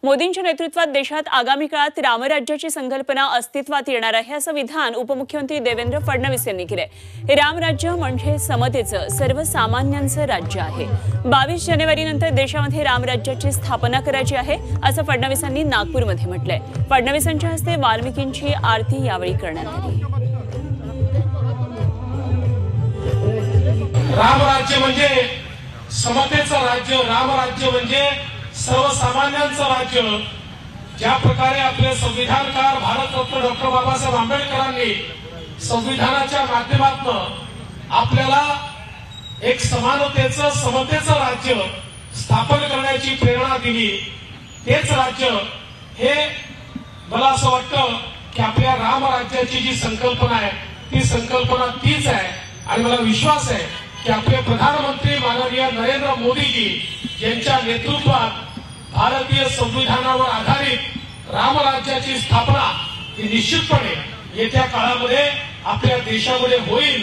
मोदींच्या नेतृत्वात देशात आगामी काळात रामराज्याची संकल्पना अस्तित्वात येणार आहे असं विधान उपमुख्यमंत्री देवेंद्र फडणवीस यांनी केले। हे रामराज्य म्हणजे समतेचं सर्वसामान्यांचं राज्य आहे। 22 जानेवारीनंतर देशामध्ये रामराज्याची स्थापना करायची आहे असं फडणवीसांनी नागपूरमध्ये म्हटलंय। फडणवीसांच्या हस्ते वाल्मिकींची आरती यावेळी करण्यात आली। रामराज्य म्हणजे समतेचं राज्य, रामराज्य म्हणजे सर्वसामान्यांचं राज्य। ज्या प्रकारे आपले संविधानकार भारतरत्न डॉक्टर बाबासाहेब आंबेडकरांनी संविधानाच्या माध्यमातून आपल्याला एक समानतेचं समतेचं राज्य स्थापन करण्याची प्रेरणा दिली, तेच राज्य हे मला असं वाटतं की आपल्या रामराज्याची जी संकल्पना आहे ती संकल्पना तीच आहे। आणि मला विश्वास आहे की आपले प्रधानमंत्री माननीय नरेंद्र मोदीजी यांच्या नेतृत्वात भारतीय संविधानावर आधारित रामराज्याची स्थापना ही निश्चितपणे येत्या काळामध्ये आपल्या देशामध्ये होईल।